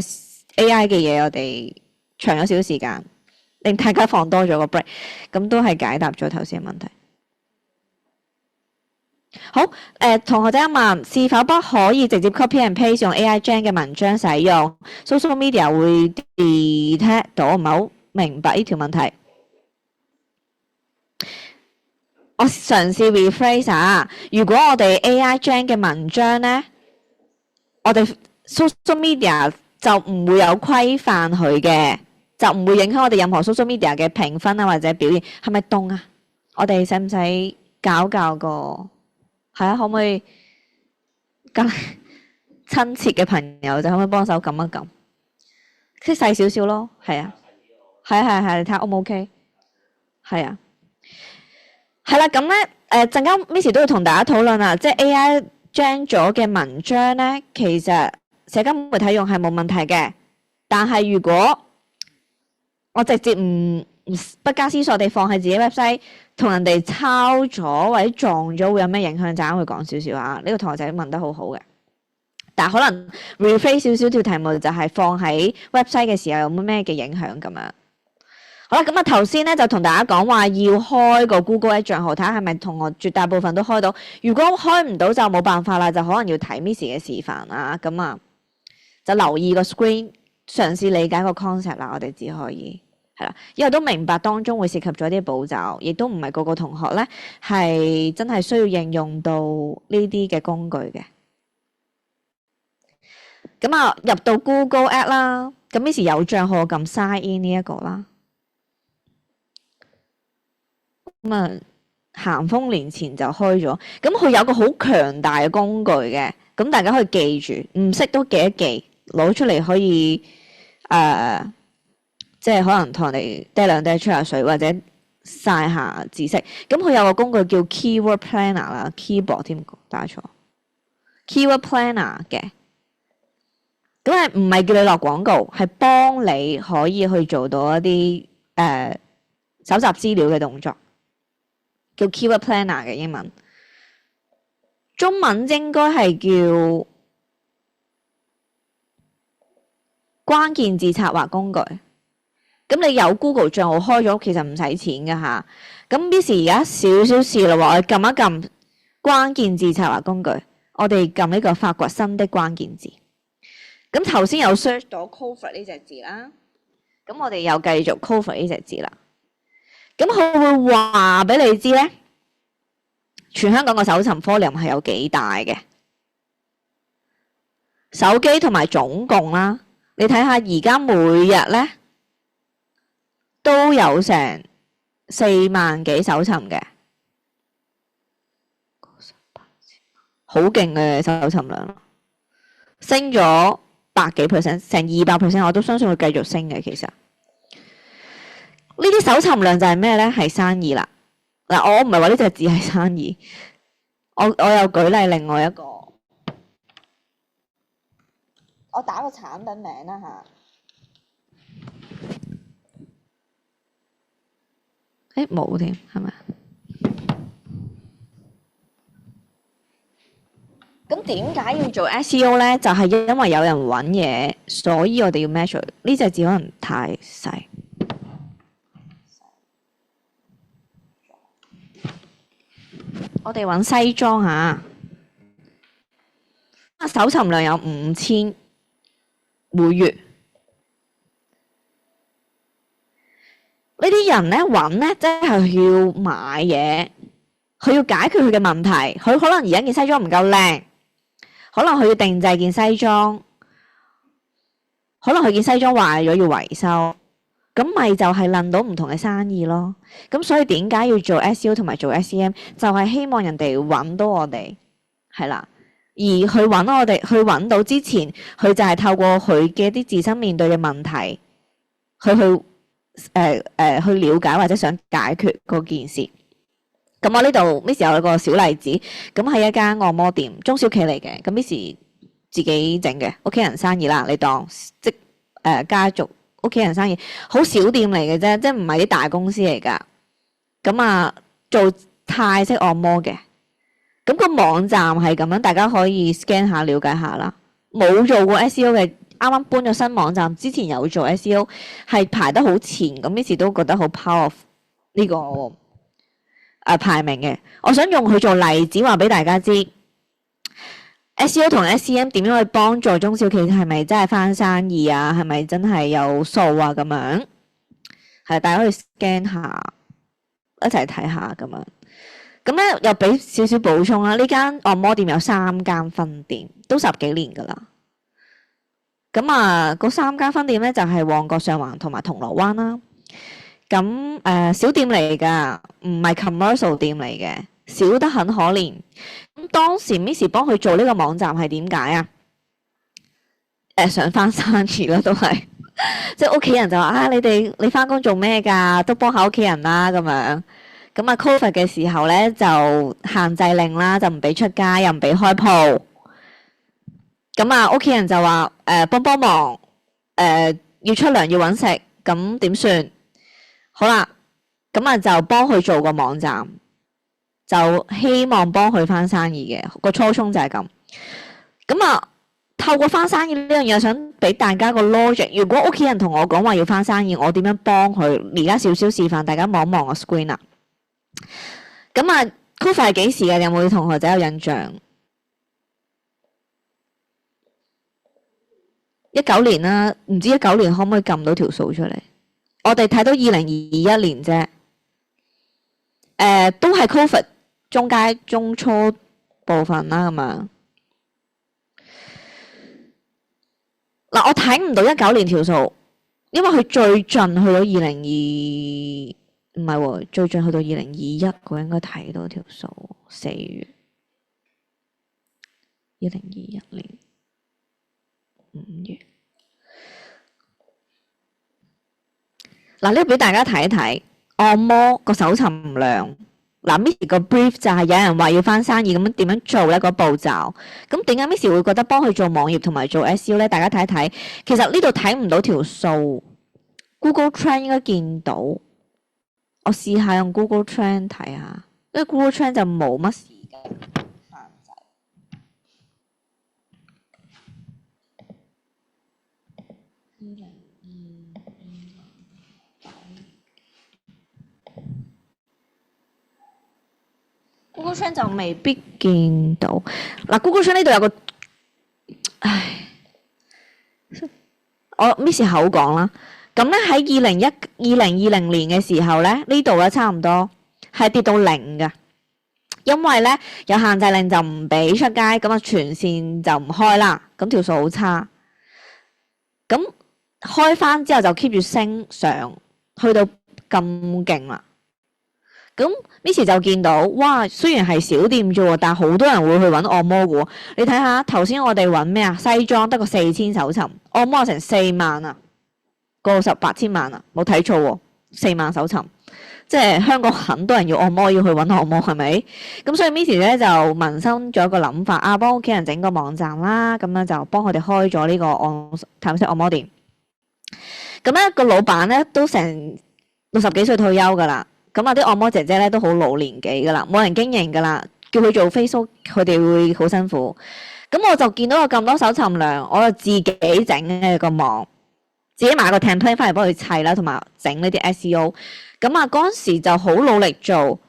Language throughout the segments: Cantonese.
AI 嘅嘢，我哋長咗少少時間，令大家放多咗個 break， 咁都係解答咗頭先嘅問題。好，同學仔問是否不可以直接 copy and paste 用 AI Gen 嘅文章使用 social media 會 detect 到？唔係好明白呢條問題。我嘗試 rephrase 啊，如果我哋 AI Gen 嘅文章呢，我哋 social media 就唔會有規範佢嘅，就唔會影響我哋任何 social media 嘅評分啊或者表現。係咪凍啊？我哋使唔使搞個？係啊，可唔可以咁親切嘅朋友就可唔可以幫手撳一撳？即係細少少咯，係啊，係，你睇下 O 唔 OK？ 係啊，係啦，咁咧陣間 Miss 都要同大家討論啊，即係 AI Gen 咗嘅文章咧，其實社交媒體用係冇問題嘅，但係如果我直接不加思索地放喺自己 website， 同人哋抄咗或者撞咗，會有咩影響？陣間會講少少啊。呢個同學仔問得好好嘅，但係可能 rephrase 少少條題目就係放喺 website 嘅時候有冇咩嘅影響咁樣。好啦，咁啊頭先咧就同大家講話要開個 Google 賬號，睇下係咪同學絕大部分都開到。如果開唔到就冇辦法啦，就可能要睇 Miss 嘅示範啦。咁啊就留意個 screen， 嘗試理解個 concept 啦。我哋只可以。係啦，因為都明白當中會涉及咗啲步驟，亦都唔係個個同學咧係真係需要應用到呢啲嘅工具嘅。咁啊，入到 Google App 啦，咁 Miss 有帳號撳 sign in 呢一個啦。咁啊，咸豐年前就開咗，咁佢有個好強大嘅工具嘅，咁大家可以記住，唔識都記一記，攞出嚟可以即係可能同人哋嗲兩嗲吹下水，或者曬下知識。咁佢有個工具叫 Keyword Planner 啦 ，keyboard 添打錯 ，Keyword Planner 嘅。咁係唔係叫你落廣告，係幫你可以去做到一啲搜集資料嘅動作，叫 Keyword Planner 嘅英文。中文應該係叫關鍵字策劃工具。咁你有 Google 賬號開咗，其實唔使錢噶嚇。咁 Miss 而家少少事啦喎，我哋撳一撳關鍵字策劃工具，我哋撳呢個發掘新的關鍵字。咁頭先有 search 到 COVID 呢隻字啦，咁我哋又繼續 COVID 呢隻字啦。咁佢會話俾你知咧，全香港個搜尋 volume 係有幾大嘅，手機同埋總共啦。你睇下而家每日咧，都有成4萬幾搜尋嘅，好勁嘅搜尋量，升咗100幾%，成200%，我都相信會繼續升嘅。其實呢啲搜尋量就係咩咧？係生意啦。嗱，我唔係話呢隻字係生意，我又舉例另外一個，我打個產品名啦嚇。冇添，係咪？咁點解要做 SEO 咧？就係因為有人揾嘢，所以我哋要 measure。呢隻字可能太細。我哋揾西裝嚇，搜尋量有5000每月。呢啲人咧揾咧，即係要買嘢，佢要解決佢嘅問題。佢可能而家件西裝唔夠靚，可能佢要定製件西裝，可能佢件西裝壞咗要維修，咁咪就係論到唔同嘅生意咯。咁所以點解要做 SEO 同埋做 SEM， 就係希望人哋揾到我哋，係啦。而去揾我哋，去揾到之前，佢就係透過佢嘅一啲自身面對嘅問題，去了解或者想解決嗰件事。咁我呢度 Miss 有個小例子，咁係一間按摩店，中小企嚟嘅。咁 Miss 自己整嘅，屋企人生意啦，你當即家族屋企人生意，好小店嚟嘅啫，即係唔係啲大公司嚟㗎。咁啊，做泰式按摩嘅。咁個網站係咁樣，大家可以 scan 下了解下啦。冇做過 SEO 嘅啱搬咗新網站，之前有做 SEO 係排得好前，咁 Miss 都覺得好 power of 呢個排名嘅。我想用佢做例子話俾大家知 SEO 同 SEM 點樣去幫助中小企係咪真係翻生意啊？係咪真係有數啊？咁樣係大家可以 scan 下，一齊睇下咁樣。咁咧又俾少少補充啦。呢間按摩店有3間分店，都10幾年㗎啦。咁啊，嗰3間分店咧就係旺角、上環同埋銅鑼灣啦。咁小店嚟㗎，唔係 commercial 店嚟嘅，少得很可憐。咁當時 Miss 幫佢做呢個網站係點解啊？想翻生意啦，都係即係屋企人就話你翻工做咩㗎？都幫下屋企人啦咁樣。咁啊 ，Covid 嘅時候咧就限制令啦，就唔俾出街，又唔俾開鋪。咁啊，屋企人就話幫忙，要出糧要揾食，咁點算？好啦，咁啊就幫佢做個網站，就希望幫佢翻生意嘅個初衷就係咁。咁啊，透過翻生意呢樣嘢，想俾大家個 logic。如果屋企人同我講話要翻生意，我點樣幫佢？而家少少示範，大家望一望個 screen 啊。咁啊 ，Covid 係幾時嘅？有冇同學仔有印象？19年啦，唔知19年可唔可以撳到條數出嚟？我哋睇到2021年啫，都係 Covid 中初部分啦，咁樣。嗱，我睇唔到19年條數，因為佢最盡去到2022。唔係喎，最近去到2021，我應該睇到條數，4月2021年5月。嗱，呢個俾大家睇一睇按摩個搜尋量。嗱，Miss 個 brief 就係有人話要翻生意，咁樣點樣做呢？個步驟。咁點解 Miss 會覺得幫佢做網頁同埋做 SEO 呢？大家睇一睇，其實呢度睇唔到條數 ，Google Trend 應該見到。我試下用 Google Trend 睇下，因為 Google Trend 就冇乜時間限制。Google Trend 就未必見到。嗱，Google Trend 呢度有個，我 Miss 口講啦。咁咧喺2020年嘅時候咧，呢度咧差唔多係跌到0嘅，因為咧有限制令就唔俾出街，咁啊全線就唔開啦，咁條數好差。咁開翻之後就 keep 住升上，去到咁勁啦。咁 Miss 就見到，哇！雖然係小店啫喎，但係好多人會去揾按摩嘅喎。你睇下頭先我哋揾咩啊？西裝得個4000搜尋，按摩成4萬啊！個18千萬啊，冇睇錯喎，4萬搜尋，即係香港很多人要按摩，要去揾按摩，係咪？咁所以 Miss 咧就萌生咗一個諗法啊，幫屋企人整個網站啦，咁樣就幫佢哋開咗呢個泰式按摩店。咁咧個老闆咧都成60幾歲退休噶啦，咁啊啲按摩姐姐咧都好老年紀噶啦，冇人經營噶啦，叫佢做 Facebook，佢哋會好辛苦。咁我就見到有咁多搜尋量，我就自己整嘅個網。自己買個 template 翻嚟幫佢砌啦，同埋整呢啲 SEO。咁啊嗰陣時就好努力做。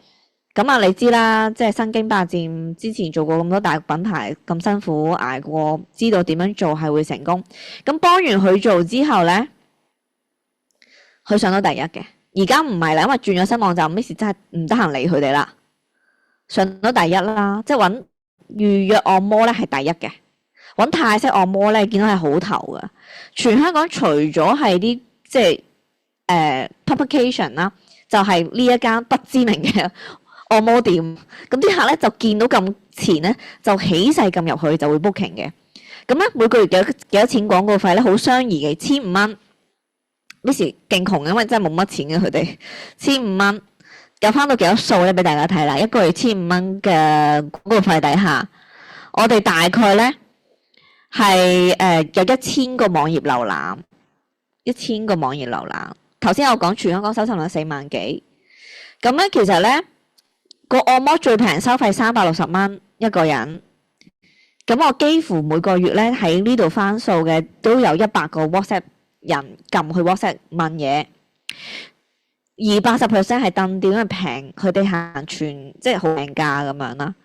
咁啊你知啦，即係身經百戰，之前做過咁多大品牌，咁辛苦捱過，知道點樣做係會成功。咁幫完佢做之後咧，佢上到第一嘅。而家唔係啦，因為轉咗新網站 ，Miss 真係唔得閒理佢哋啦。上到第一啦，即係揾預約按摩咧係第一嘅。揾泰式按摩咧，見到係好頭㗎。全香港除咗係啲即係publication 啦，就係呢一間不知名嘅按摩店。咁啲客咧就見到咁前咧，就起勢撳入去就會 booking 嘅。咁咧每個月幾多錢廣告費咧？好相宜嘅，1500蚊。Miss 勁窮，因為真係冇乜錢嘅佢哋，1500蚊。有翻到幾多數咧？俾大家睇啦，一個月1500蚊嘅廣告費底下，我哋大概咧。係有1000個網頁瀏覽，1000個網頁瀏覽。頭先我講全香港搜尋量4萬幾，咁咧其實咧個按摩最平收費360蚊一個人，咁我幾乎每個月咧喺呢度翻數嘅都有100個 WhatsApp 人撳去 WhatsApp 問嘢，而80% 係登點，因為平，佢哋行全即係好平價咁樣啦。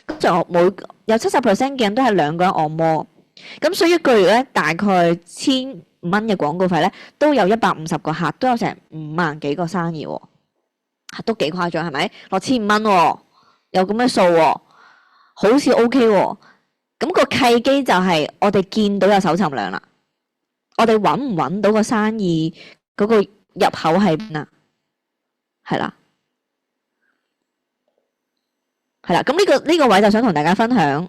咁就有70% 嘅人都係2個人按摩，咁所以一個月咧大概1500蚊嘅廣告費咧，都有150個客，都有成5萬幾個生意喎，都幾誇張係咪？落1500蚊喎，有咁嘅數喎，好似 OK 喎。咁個契機就係我哋見到有搜尋量啦，我哋揾唔揾到個生意嗰個入口喺邊啊？係啦，係啦。咁呢個位就想同大家分享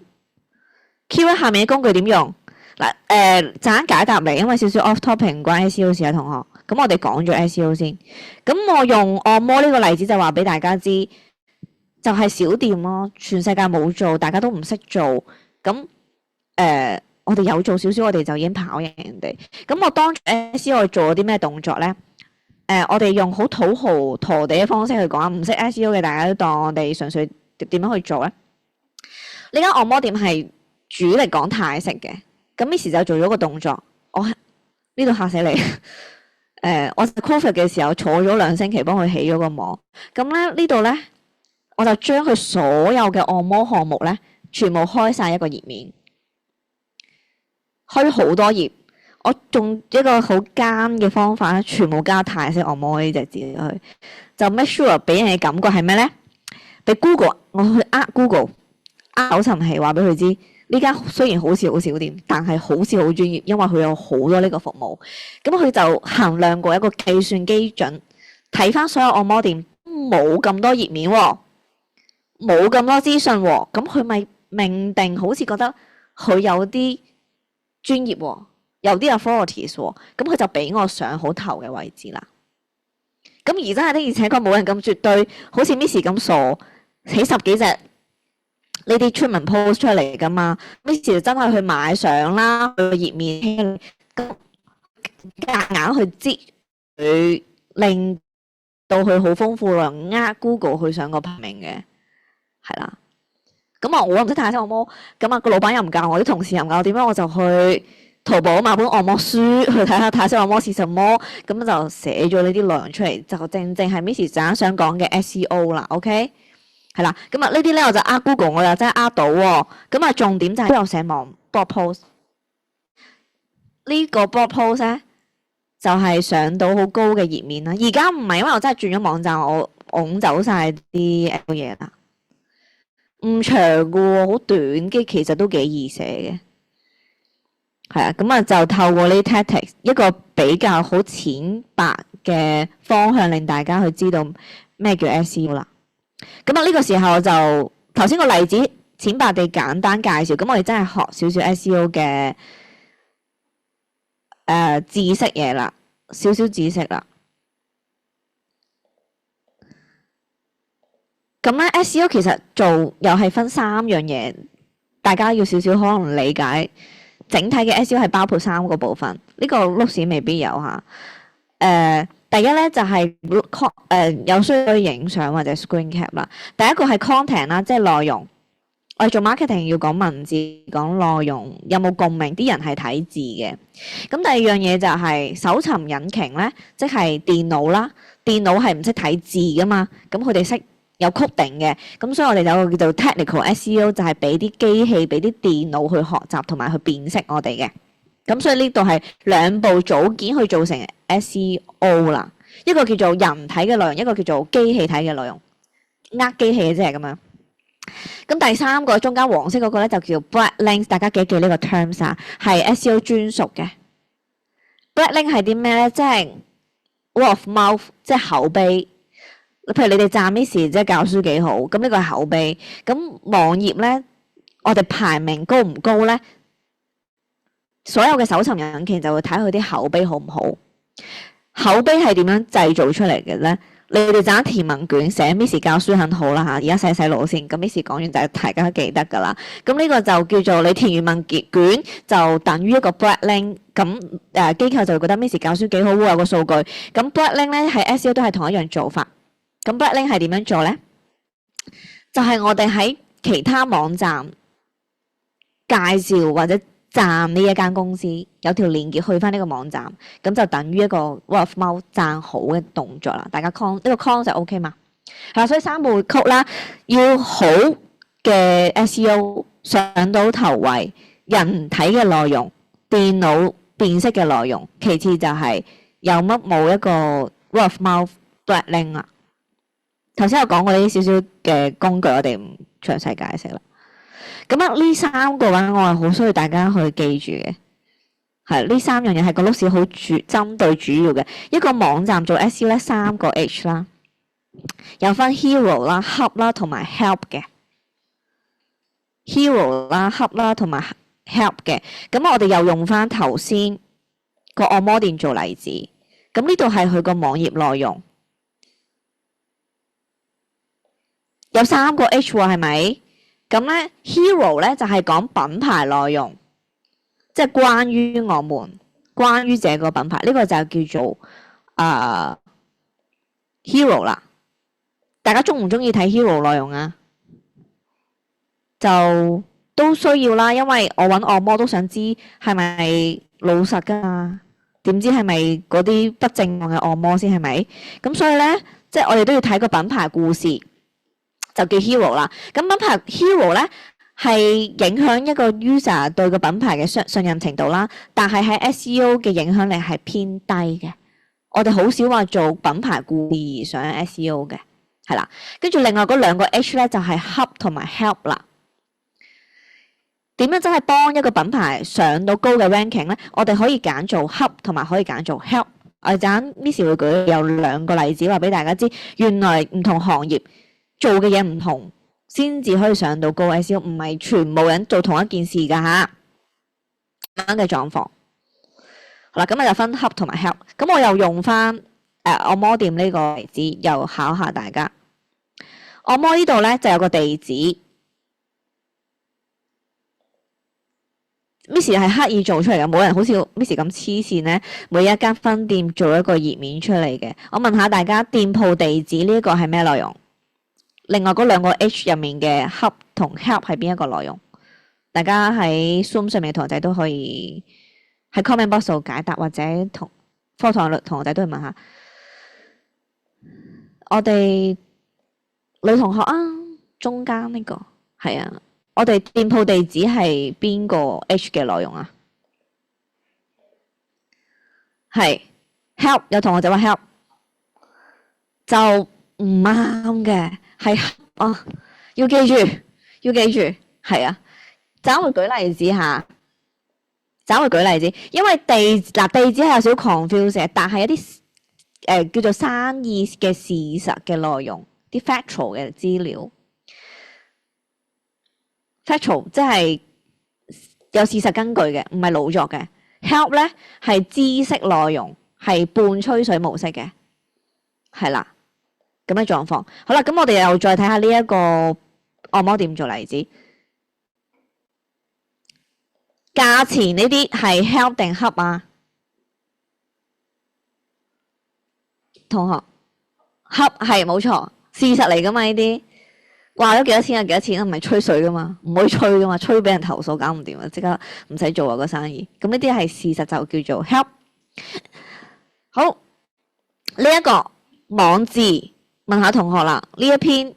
Keyword 下面嘅工具點用嗱。陣解答嚟，因為少少 off topic 唔關 SEO 事啊，同學。咁我哋講咗 SEO 先。咁我用按摩呢個例子就話俾大家知，就係小店咯，全世界冇做，大家都唔識做。咁我哋有做少少，我哋就已經跑贏人哋。咁我當 SEO 我做咗啲咩動作咧？我哋用好土豪陀地嘅方式去講啊，唔識 SEO 嘅大家都當我哋純粹點樣去做咧？呢間按摩店係主力講泰式嘅，咁 Miss 就做咗個動作，我呢度嚇死你。我 Covid 嘅時候坐咗2星期幫佢起咗個網，咁咧呢度咧我就將佢所有嘅按摩項目咧全部開晒一個頁面，開好多頁。我用一個好奸嘅方法咧，全部加泰式按摩呢隻字落去，就 make sure 俾人嘅感覺係咩咧？俾 Google 我去Google 搜尋器話俾佢知，呢間雖然好似好少店，但係好似好專業，因為佢有好多呢個服務。咁佢就衡量過一個計算基準，睇翻所有按摩店冇咁多頁面喎，冇咁多資訊喎，咁佢咪命定好似覺得佢有啲專業喎，有啲 authorities 喎，咁佢就俾我上好頭嘅位置啦。咁而真係的，而且確冇人咁絕對，好似 Miss 咁傻起10幾隻呢啲 treatment post 出嚟噶嘛。Miss 就真係去買相啦，去頁面咁夾硬去擠佢，令到佢好豐富啦，Google 去上個排名嘅，係啦。咁啊，我又唔識泰式按摩，咁啊個老闆又唔教我，啲同事又唔教我，點樣我就去淘寶買本按摩書去睇下泰式按摩是什麼，咁就寫咗呢啲內容出嚟，就正正係 Miss 想講嘅 SEO 啦。OK， 係啦，咁啊呢啲咧我就Google 我又真係到喎。咁啊重點就係都有寫網 blog post， 呢個 blog post 咧就係上到好高嘅頁面啦。而家唔係，因為我真係轉咗網站，我拱走晒啲嘢啦。唔長嘅喎，好短嘅，其實都幾易寫嘅，係啊。咁啊就透過呢啲 tactics 一個比較好淺白嘅方向，令大家去知道咩叫 SEO 啦。咁啊呢個時候就頭先個例子淺白地簡單介紹，咁我哋真係學少少 SEO 嘅知識嘢啦，少少知識啦。咁咧 SEO 其實做又係分3樣嘢，大家要少少可能理解。整體嘅 SEO 係包括3個部分，呢個碌屎未必有嚇。第一咧就係有需要影相或者 screen cap 啦。第一個係 content 啦，即係內容。我哋做 marketing 要講文字、講內容，有冇共鳴？啲人係睇字嘅。咁第二樣嘢就係搜尋引擎咧，即係電腦啦。電腦係唔識睇字噶嘛，咁佢哋識有 coding嘅，咁所以我哋有個叫做 technical SEO， 就係俾啲機器、俾啲電腦去學習同埋去辨識我哋嘅。咁所以呢度係2部組件去做成 SEO 啦。一個叫做人體嘅內容，一個叫做機器體嘅內容，機器嘅啫咁樣。咁第3個中間黃色嗰個咧就叫 backlinks， 大家記一記呢個 terms 啊，係 SEO 專屬嘅。backlink 係啲咩咧？即係 word of mouth， 即係口碑。譬如你哋讚 Miss 即係教書幾好，咁呢個係口碑。咁網頁咧，我哋排名高唔高咧？所有嘅搜尋引擎就會睇佢啲口碑好唔好。口碑係點樣製造出嚟嘅咧？你哋陣填問卷寫 Miss 教書很好啦嚇，而家洗腦先。咁 Miss 講完就大家記得㗎啦。咁呢個就叫做你填完問卷就等於一個 backlink。咁機構就會覺得 Miss 教書幾好喎，有個數據。咁 backlink 咧喺 SEO 都係同一樣做法。咁 backlink 係點樣做咧？就係我哋喺其他網站介紹或者讚呢一間公司，有條連結去翻呢個網站，咁就等於一個 word of mouth 讚好嘅動作啦。大家呢個 concept OK 嘛？係啦，所以三部曲啦，要好嘅 SEO 上到頭位，人睇嘅內容，電腦辨識嘅內容，其次就係有乜冇一個 word of mouth backlink 啦。頭先有講過呢啲少少嘅工具，我哋唔詳細解釋啦。咁啊，呢三個話我係好需要大家去記住嘅，係呢三樣嘢係個碌士好針對主要嘅一個網站做 SEO 咧，三個 H 啦，有分 hero 啦、hub 啦同埋 help 嘅 hero 啦、hub 啦同埋 help 嘅。咁我哋又用翻頭先個按摩店做例子，咁呢度係佢個網頁內容。有三個 H 喎，係咪？咁咧 hero 咧就係講品牌內容，即係關於我們，關於這個品牌，呢個就叫做hero 啦。大家中唔中意睇 hero 內容啊？就都需要啦，因為我揾按摩都想知係咪老實噶嘛？點知係咪嗰啲不正當嘅按摩先係咪？咁所以咧，即係我哋都要睇個品牌故事。就叫 hero 啦，咁品牌 hero 咧係影響一個 user 對個品牌嘅信任程度啦，但係喺 SEO 嘅影響力係偏低嘅。我哋好少話做品牌故意而上 SEO 嘅，係啦。跟住另外嗰兩個 H 咧就係 hub 同埋 help 啦。點樣真係幫一個品牌上到高嘅 ranking 咧？我哋可以揀做 hub 同埋可以揀做 help。我哋陣 Miss 會舉有兩個例子話俾大家知，原來唔同行業做嘅嘢唔同，先至可以上到高 SEO， 唔係全部人做同一件事㗎嚇。咁樣嘅狀況，好啦，咁就分 hub 同埋 help。咁我又用翻按摩店呢個例子，又考下大家。按摩呢度咧就有個地址 ，Miss 係刻意做出嚟嘅，冇人好似 Miss 咁黐線咧，每一間分店做一個頁面出嚟嘅。我問下大家，店鋪地址呢一個係咩內容？另外嗰兩個 H 入面嘅 hub 同 help 係邊一個內容？大家喺 Zoom 上面嘅同學仔都可以喺 comment box 度解答，或者同課堂嘅同學仔都可以問下。我哋女同學啊，中間呢個係啊，我哋店鋪地址係邊個 H 嘅內容啊？係 help， 有同學仔話 help 就唔啱嘅。係啊，要記住，係啊。陣會舉例子下，因為地址係有少少 confuse， 但係一啲叫做生意嘅事實嘅內容，啲 factual 嘅資料 ，factual 即係有事實根據嘅，唔係老作嘅。help 咧係知識內容，係半吹水模式嘅，係啦。咁嘅狀況，好啦，咁我哋又再睇下呢一個按摩店做例子，價錢呢啲係 help 定 hub 啊？同學 hub 係冇錯，事實嚟噶嘛？呢啲話咗幾多錢啊？幾多錢啊？唔係吹水噶嘛？唔可以吹噶嘛？吹俾人投訴搞唔掂啊！即刻唔使做啊個生意。咁呢啲係事實就叫做 help。好，呢一個網誌。問下同學啦，呢一篇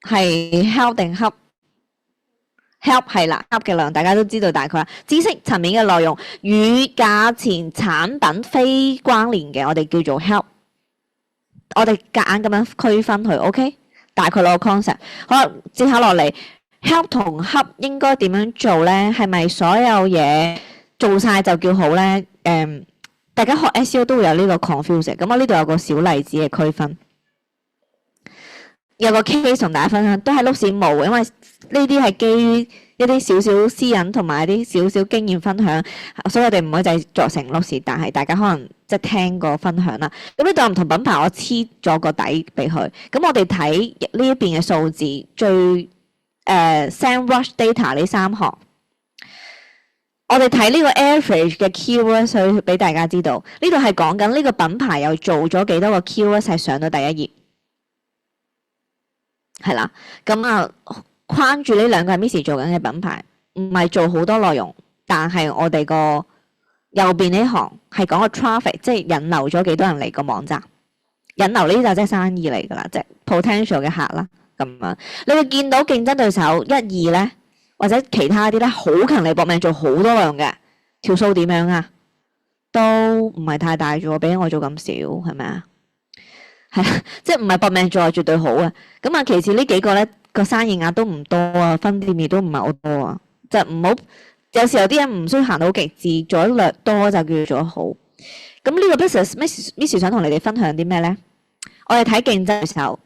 係 help 定 hub？help 係啦 ，hub 嘅量大家都知道大概啦。知識層面嘅內容與價錢產品非關聯嘅，我哋叫做 help。我哋夾硬咁樣區分佢 ，OK？ 大概攞個 concept。好啦，接下落嚟 help 同 hub 應該點樣做咧？係咪所有嘢做晒就叫好咧？大家學 SEO 都會有呢個 confuse。咁我呢度有個小例子嘅區分。有個 case 同大家分享，都係碌士冇，因為呢啲係基於一啲少少私隱同埋一啲少少經驗分享，所以我哋唔可以製作成碌士，但係大家可能即係聽過分享啦。咁呢度唔同品牌，我黐咗個底俾佢。咁我哋睇呢一邊嘅數字，最SEMrush data 呢三行，我哋睇呢個 average 嘅 keyword， 所以俾大家知道，呢度係講緊呢個品牌又做咗幾多個 keyword 係上到第一頁。係啦，咁啊框住呢兩個係 Miss 做緊嘅品牌，唔係做好多內容，但係我哋個右邊呢行係講個 traffic， 即係引流咗幾多人嚟個網站。引流呢啲就即係生意嚟㗎啦，即係 potential 嘅客啦咁樣。你會見到競爭對手一二咧，或者其他啲咧好勤力搏命做好多內容嘅，條數點樣啊？都唔係太大啫喎，比我做咁少係咪啊？係啦，即係唔係搏命做係絕對好啊。咁啊，其次呢幾個咧個生意額都唔多啊，分店亦都唔係好多啊，就唔好。有時候啲人唔需要行到好極致，做得略多就叫做做得好。咁呢個 business，Miss 想同你哋分享啲咩咧？我哋睇競爭對手，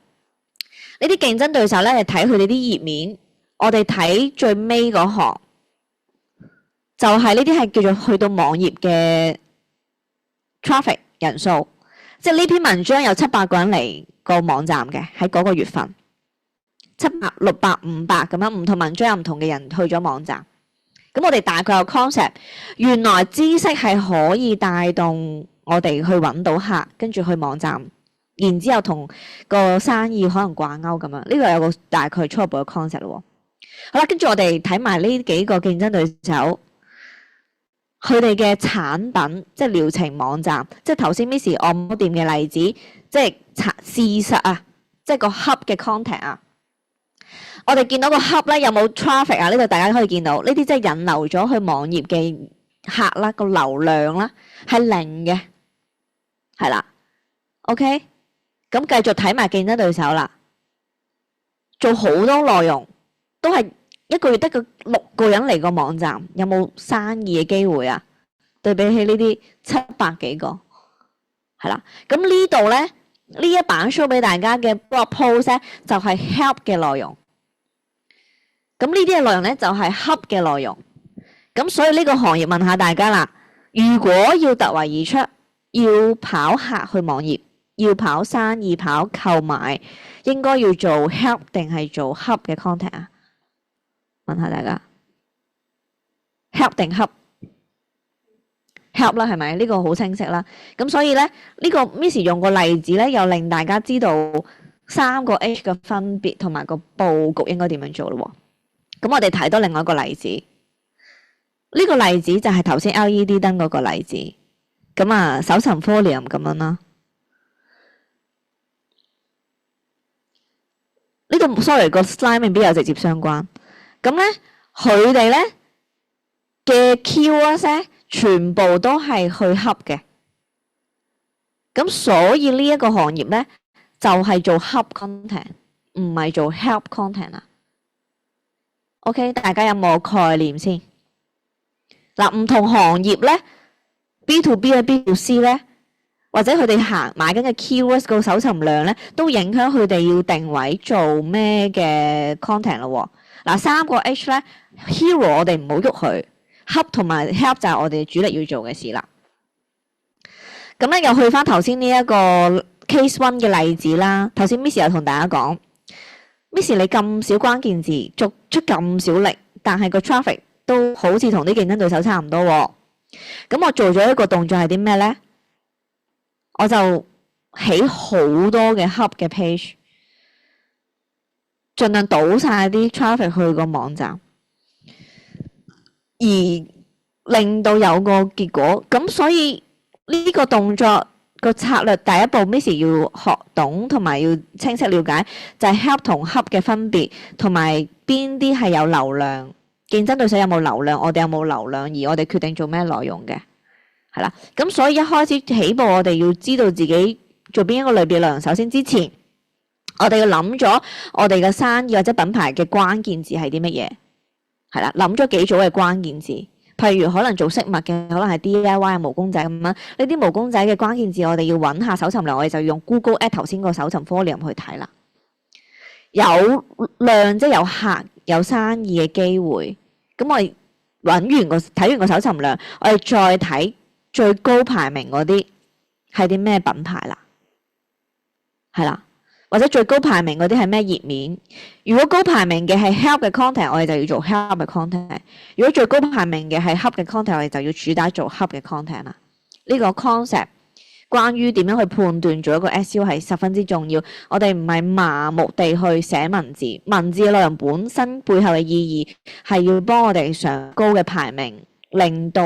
呢啲競爭對手咧，係睇佢哋啲頁面。我哋睇最尾嗰行，就係呢啲係叫做去到網頁嘅 traffic 人數，即係呢篇文章有700個人嚟個網站嘅喺嗰個月份，700、600、500咁樣，唔同文章有唔同嘅人去咗網站。咁我哋大概有 concept， 原來知識係可以帶動我哋去揾到客，跟住去網站，然之後同個生意可能掛鈎咁樣。呢個有個大概初步嘅 concept 咯。好啦，跟住我哋睇埋呢幾個競爭對手，佢哋嘅產品，即係療程網站，即係頭先 Miss 按摩店嘅例子，即係事實啊，即係個 hub 嘅 content 啊。我哋見到個 hub 咧有冇 traffic 啊？呢度大家可以見到，呢啲即係引流咗去網頁嘅客啦，個流量啦係零嘅，係啦。OK， 咁繼續睇埋競爭對手啦，做好多內容，都係一個月得個6個人嚟個網站，有冇生意嘅機會啊？對比起呢啲700幾個，係啦。咁呢度咧，呢一版 show 俾大家嘅 blog post 咧，就係 help 嘅內容。咁呢啲嘅內容咧就係 hub 嘅內容。咁所以呢個行業問下大家啦，如果要突圍而出，要跑客去網頁，要跑生意、跑購買，應該要做 help 定係做 hub 嘅 content 啊？問下大家 help 定 hub？ help 啦，係咪？呢個好清晰啦。咁所以咧，呢個 Miss 用個例子咧，又令大家知道3個 H 嘅分別同埋個佈局應該點樣做咯。咁我哋睇多另外一個例子，呢個例子就係頭先 LED 燈嗰個例子。咁啊，搜尋 volume 咁樣啦。呢個 sorry 個 slide 未必有直接相關。咁咧，佢哋咧嘅 keywords 咧，全部都係去 hub 嘅。咁所以呢一個行業咧，就係做 hub content， 唔係做 help content 啊。OK， 大家有冇概念先？嗱，唔同行業咧 ，B to B 啊 B to C 咧，或者佢哋買緊嘅 keywords 個搜尋量咧，都影響佢哋要定位做咩嘅 content 咯。嗱，3個 H 咧 ，hero 我哋唔好喐佢 ，hub 同埋 help 就係我哋主力要做嘅事啦。咁咧又去翻頭先呢一個 case one 嘅例子啦。頭先 Miss 又同大家講。Miss 你咁少關鍵字，做出咁少力，但係個 traffic 都好似同啲競爭對手差唔多喎。咁我做咗一個動作係啲咩咧？我就起好多嘅 hub 嘅 page， 盡量倒晒啲 traffic 去個網站，而令到有個結果。咁所以呢個動作個策略第一步 ，Miss 要學懂同埋要清晰了解，就係 help 同 hub 嘅分別，同埋邊啲係有流量，競爭對手有冇流量，我哋有冇流量，而我哋決定做咩內容嘅，係啦。咁所以一開始起步，我哋要知道自己做邊一個類別內容。首先之前，我哋要諗咗我哋嘅生意或者品牌嘅關鍵字係啲乜嘢，係啦，諗咗幾組嘅關鍵字。譬如可能做飾物嘅，可能係 DIY 毛公仔咁樣。呢啲毛公仔嘅關鍵字，我哋要揾下搜尋量，我哋就要用 Google Ads 頭先個搜尋 volume 去睇啦。有量即係有客有生意嘅機會。咁我哋睇完個搜尋量，我哋再睇最高排名嗰啲係啲咩品牌啦，係啦。或者最高排名嗰啲係咩頁面？如果高排名嘅係 help 嘅 content， 我哋就要做 help 嘅 content。如果最高排名嘅係 hub 嘅 content， 我哋就要主打做 hub 嘅 content 啦。呢個 concept 關於點樣去判斷做一個 SEO 係十分之重要。我哋唔係麻木地去寫文字，文字嘅內容本身背後嘅意義係要幫我哋上高嘅排名，令到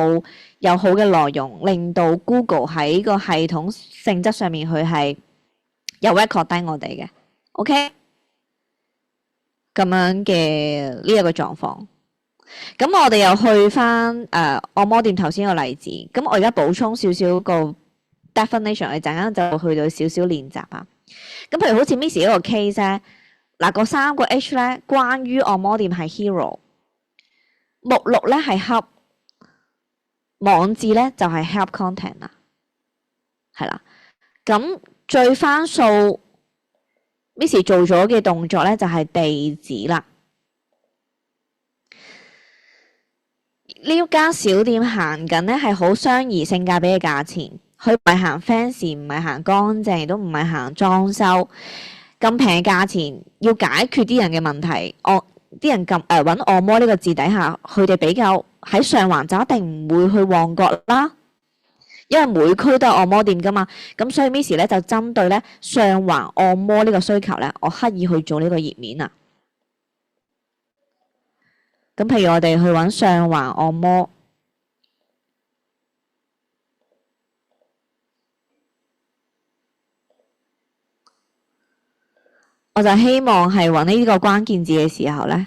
有好嘅內容，令到 Google 喺個系統性質上面佢係有 record 低我哋嘅。OK， 咁樣嘅呢一個狀況。咁我哋又去翻按摩店頭先個例子，咁我而家補充少少個 definition， 我哋陣間就去到少少練習啊。咁譬如好似 Miss 呢個 case 咧，嗱個3個 H 咧，關於按摩店係 hero， 目錄咧係 hub， 網誌咧就係 help content 啦，係啦。咁最翻數 Miss 做咗嘅動作咧就係地址啦。呢間小店行緊咧係好相宜性價比嘅價錢，佢唔係行 fancy， 唔係行乾淨，亦都唔係行裝修咁平嘅價錢，要解決啲人嘅問題。啲人揾按摩呢個字底下，佢哋比較喺上環就一定唔會去旺角啦，因為每區都有按摩店噶嘛。咁所以 Miss 咧就針對咧上環按摩呢個需求咧，我刻意去做呢個頁面啊。咁譬如我哋去揾上環按摩，我就希望係揾呢個關鍵字嘅時候呢，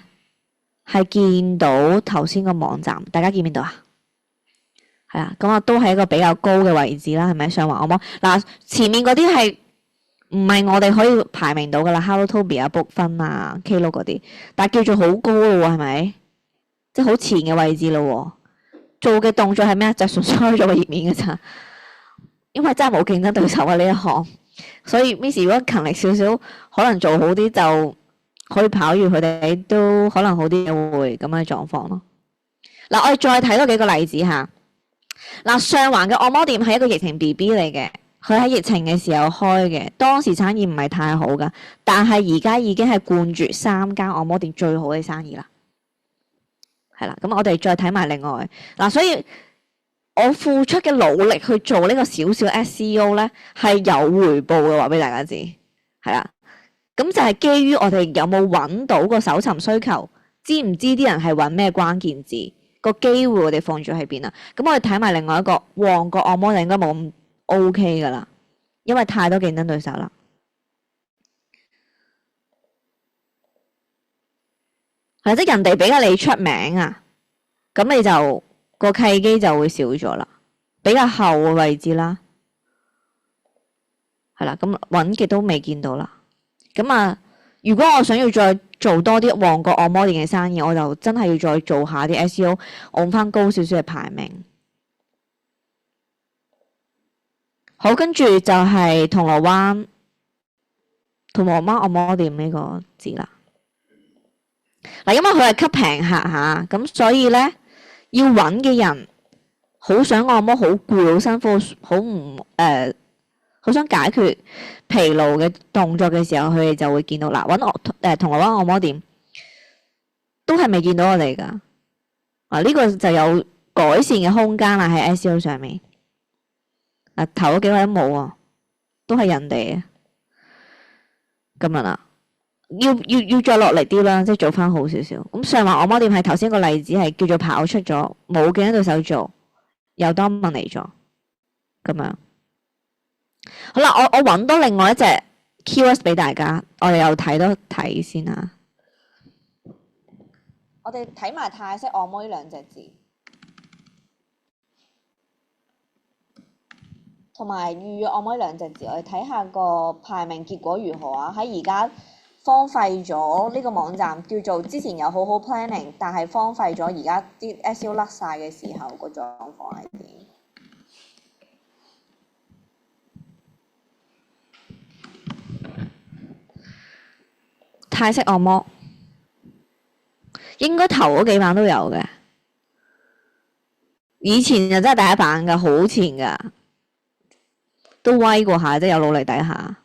係見到頭先個網站，大家見唔見到啊？係啊，咁啊都係一個比較高嘅位置啦，係咪？上環按摩嗱，前面嗰啲係唔係我哋可以排名到噶啦 ？Hello Toby 啊，book 分啊，Klook 嗰啲，但係叫做好高咯喎，係咪？即係好前嘅位置咯喎，做嘅動作係咩？就係純粹開咗個頁面嘅咋，因為真係冇競爭對手啊呢一行，所以 Miss 如果勤力少少，可能做好啲就可以跑完佢哋，都可能好啲嘅會咁嘅狀況咯。嗱，我哋再睇多幾個例子嚇。嗱，上環嘅按摩店係一個疫情 BB 嚟嘅，佢喺疫情嘅時候開嘅，當時生意唔係太好噶，但係而家已經係冠絕3間按摩店最好嘅生意啦。係啦，咁我哋再睇埋另外嗱，所以我付出嘅努力去做呢個少少 SEO 咧，係有回報嘅，話俾大家知，係啦。咁就係基於我哋有冇揾到個搜尋需求，知唔知啲人係揾咩關鍵字，個機會我哋放住喺邊啊？咁我哋睇埋另外一個旺角按摩就應該冇咁 OK 噶啦，因為太多競爭對手啦。係即係人哋比較你出名啊，咁你就個契機就會少咗啦，比較後嘅位置啦，係啦，咁揾極都未見到啦。咁啊，如果我想要再做多啲旺角按摩店嘅生意，我就真係要再做下啲 SEO， 按翻高少少嘅排名。好，跟住就係銅鑼灣按摩店呢個字啦。嗱，因為佢係吸平客嚇，咁所以咧要揾嘅人好想按摩，好攰，好辛苦，好唔好想解決疲勞嘅動作嘅時候，佢哋就會見到嗱，揾銅鑼灣按摩店都係未見到我哋噶。呢個就有改善嘅空間啦喺 SEO 上面。頭嗰幾位都冇啊，都係人哋啊，咁樣啦。要再落力啲啦，即係做翻好少少。咁上環按摩店係頭先個例子係叫做跑出咗，冇競爭對手做，又多問嚟咗，咁樣。好啦，我揾多另外一隻 keywords 俾大家，我哋又睇多睇先啊。我哋睇埋泰式按摩呢2隻字，同埋預約按摩呢2隻字，我哋睇下個排名結果如何啊？喺而家荒廢咗呢個網站，叫做之前有好好 planning， 但係荒廢咗，而家啲 SEO 甩晒嘅時候，個狀況係點？泰式按摩應該頭嗰幾版都有嘅，以前就真係第一版㗎，好前㗎，都威過下，即係有努力底下。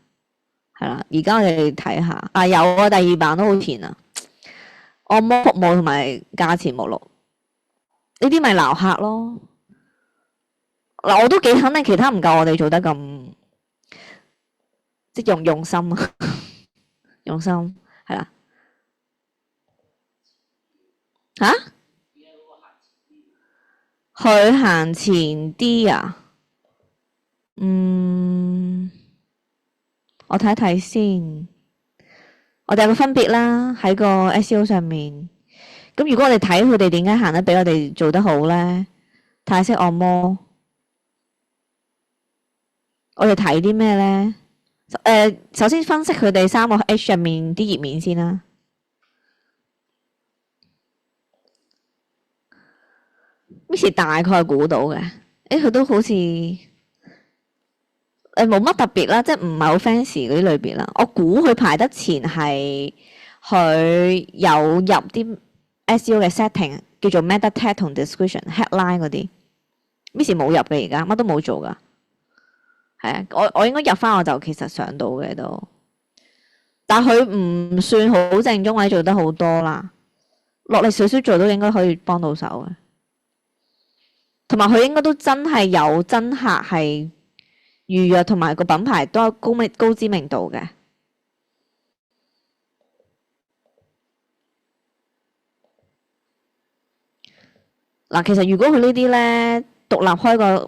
係啦，而家我哋睇下，有啊，第2版都好前啊。按摩服務同埋價錢目錄，呢啲咪撈客咯。嗱，我都幾肯定其他唔夠我哋做得咁即用心啊，用心係啦。嚇？佢行前啲啊？我睇一睇先。我哋有個分別啦，喺個 SEO 上面。咁如果我哋睇佢哋點解行得比我哋做得好呢？泰式按摩，我哋睇啲咩呢？首先分析佢哋3個 H 入面啲頁面先啦。Miss 大概估到嘅，佢都好似冇乜特別啦，即係唔係好 fancy 嗰啲類別啦。我估佢排得前係佢有入啲 SEO 嘅 setting，叫做 meta tag 同 description headline 嗰啲。Miss 冇入嘅，而家乜都冇做噶。係啊，我應該入翻我就其實上到嘅都，但係佢唔算好正宗或者做得好多啦。落力少少做都應該可以幫到手嘅，同埋佢應該都真係有真客係預約，同埋個品牌都有高知名度嘅。嗱，其實如果佢呢啲呢，獨立開個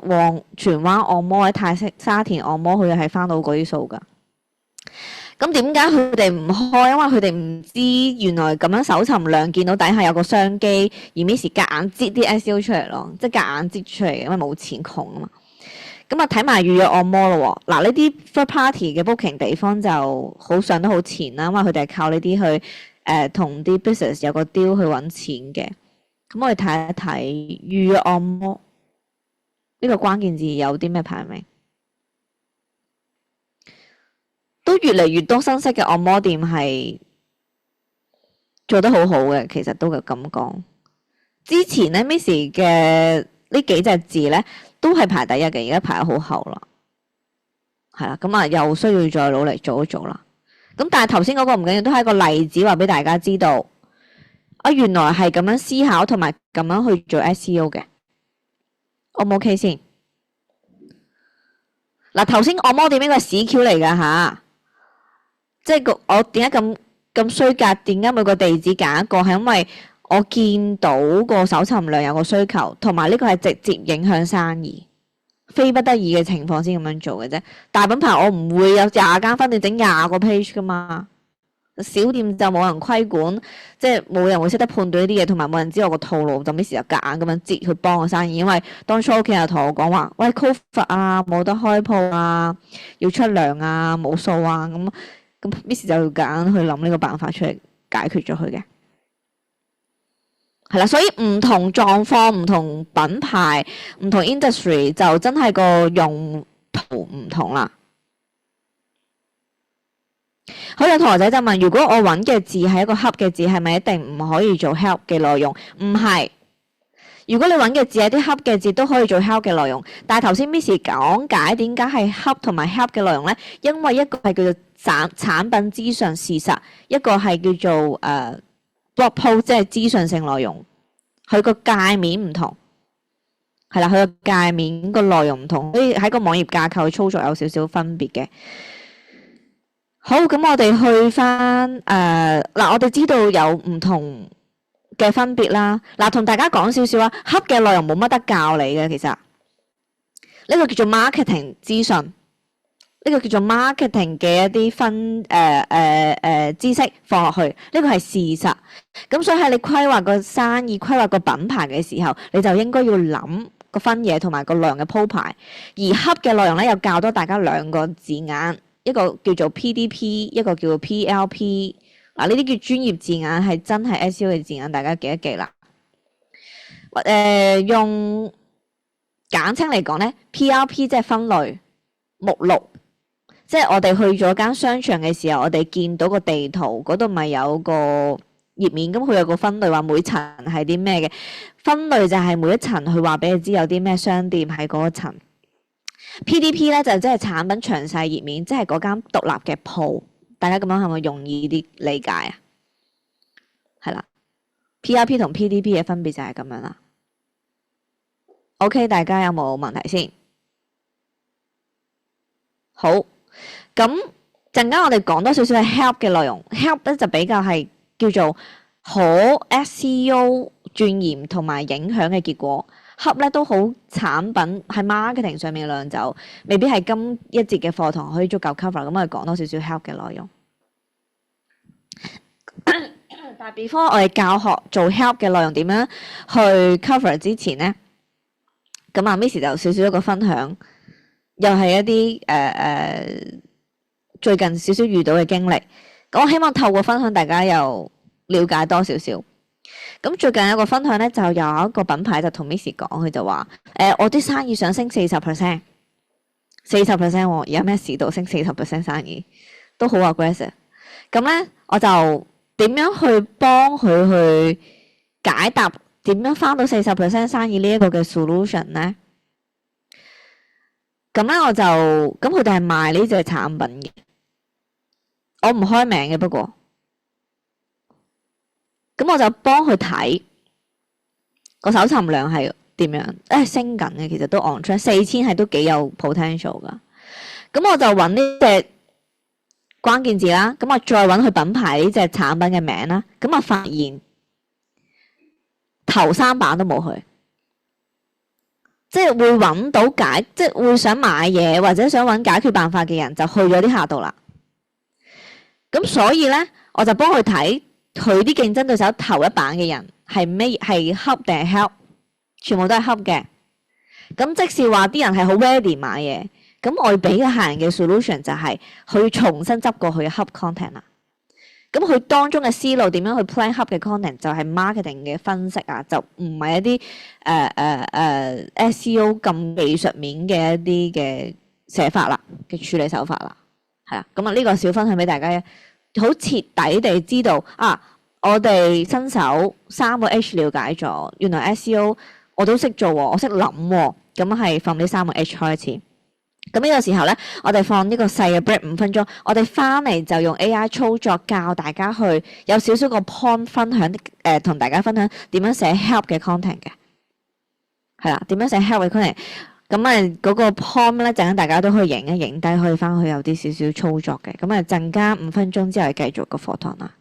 荃灣按摩或者泰式沙田按摩，佢係翻到嗰啲數㗎。咁點解佢哋唔開？因為佢哋唔知原來咁樣搜尋量見到底下有個商機，而 Miss 夾硬擠啲 SEO 出嚟咯，即係夾硬擠出嚟，因為冇錢窮啊嘛。咁啊睇埋預約按摩咯喎。嗱，呢啲 third party 嘅 booking 地方就好上得好前啦，因為佢哋係靠呢啲去同啲 business 有個 deal 去揾錢嘅。咁我哋睇一睇預約按摩呢個關鍵字有啲咩排名？都越嚟越多新式嘅按摩店係做得好好嘅，其實都係咁講。之前咧 Miss 嘅呢幾隻字咧都係排第一嘅，而家排得好後啦。係啦，咁啊又需要再努力做一做啦。咁但係頭先嗰個唔緊要，都係一個例子，話俾大家知道啊，原來係咁樣思考同埋咁樣去做 SEO 嘅。O 唔 OK 先？嗱，頭先按摩店呢個係屎 Q 嚟㗎吓。即係我點解咁衰格？點解每個地址揀一個？係因為我見到個搜尋量有個需求，同埋呢個係直接影響生意，非不得已嘅情況先咁樣做嘅啫。大品牌我唔會有20間分店整20個 page 噶嘛。小店就冇人規管，即係冇人會識得判斷呢啲嘢，同埋冇人知我個套路，就 Miss 就夾硬咁樣接去幫個生意。因為當初屋企人同我講話，喂 COVID 啊，冇得開鋪啊，要出糧啊，冇數啊咁。Miss 就要揀去諗呢個辦法出嚟解決咗佢嘅，係啦。所以唔同狀況、唔同品牌、唔同 industry 就真係個用途唔同啦。好，有同學仔就問：如果我揾嘅字係一個 hub 嘅字，係咪一定唔可以做 help 嘅內容？唔係。如果你揾嘅字係啲 hub 嘅字，都可以做 help 嘅內容。但係頭先 Miss 講解點解係 hub 同埋 help 嘅內容呢？因為一個係叫做產品資訊事實，一個係叫做blog post，即係資訊性內容。佢個界面唔同，係啦，佢個界面個內容唔同，所以喺個網頁架構操作有少少分別嘅。好，咁我哋去翻嗱，我哋知道有唔同嘅分別啦。嗱，同大家講少少啊，hub 嘅內容冇乜得教你嘅，其實呢個叫做 marketing 資訊。呢個叫做 marketing 嘅一啲知識放落去，呢個係事實。咁所以喺你規劃個生意、規劃個品牌嘅時候，你就應該要諗個分野同埋個內容嘅鋪排。而 hub 嘅內容咧，又教多大家2個字眼，一個叫做 PDP， 一個叫做 PLP。嗱，呢啲叫專業字眼，係真係 SEO 嘅字眼，大家記一記啦。用簡稱嚟講咧 ，PLP 即係分類目錄。即係我哋去咗間商場嘅時候，我哋見到個地圖嗰度咪有個頁面，咁佢有個分類話每層係啲咩嘅分類，就係每一層佢話俾你知有啲咩商店喺嗰一層。PDP 咧就即係產品詳細頁面，即係嗰間獨立嘅鋪。大家咁樣係咪容易啲理解啊？係啦，PRP 同 PDP 嘅分別就係咁樣啦。OK， 大家有冇問題先？好。咁陣間我哋講多少少係 help 嘅內容，help 咧就比較係叫做可 SEO 鑽研同埋影響嘅結果。hub 咧都好產品喺 marketing 上面嘅量就未必係今一節嘅課堂可以足夠 cover，咁我哋講多少少 help 嘅內容。但係 before 我哋教學做 help 嘅內容點樣去 cover 之前咧，咁啊 Miss 就少少一個分享，又係一啲最近少少遇到嘅經歷。咁我希望透過分享大家又了解多少少。咁最近有個分享咧，就有一個品牌就同 Miss 講，佢就話：我啲生意想升40%，40%喎，而家咩市道升40% 生意都好 aggressive。咁咧，我就點樣去幫佢去解答點樣翻到40% 生意呢一個嘅 solution 咧？咁咧我就咁佢哋係賣呢隻產品嘅，我唔開名嘅不過。咁我就幫佢睇個搜尋量係點樣，升緊嘅，其實都 on track， 4000係都幾有 potential 噶。咁我就揾呢隻關鍵字啦，咁我再揾佢品牌呢隻產品嘅名啦，咁我發現頭3版都冇佢，即係會揾到即係會想買嘢或者想揾解決辦法嘅人就去咗啲客度啦。咁所以咧，我就幫佢睇。佢啲競爭對手頭1版嘅人係咩？係 hub 定係 help？全部都係 hub 嘅。咁即是話啲人係好 ready 買嘢，咁我要俾嘅客人嘅 solution 就係佢重新執過去嘅 hub content 啦。咁佢當中嘅思路點樣去 plan hub 嘅 content 就係 marketing 嘅分析啊，就唔係一啲SEO 咁技術面嘅一啲嘅寫法啦，嘅處理手法啦，係啦。咁啊呢個小分享俾大家。好徹底地知道啊！我哋新手3個 H 了解咗，原來 SEO 我都識做喎，我識諗喎，咁係放呢3個 H 開始。咁呢個時候咧，我哋放呢個細嘅 break 5分鐘，我哋翻嚟就用 AI 操作教大家去有少少個 point 分享，同大家分享點樣寫 help 嘅 content 嘅，係啦，點樣寫 help 嘅 content。咁啊，嗰個 point 咧，陣間大家都可以影一影低，可以翻去有啲少少操作嘅。咁啊，陣間5分鐘之後繼續個課堂啦。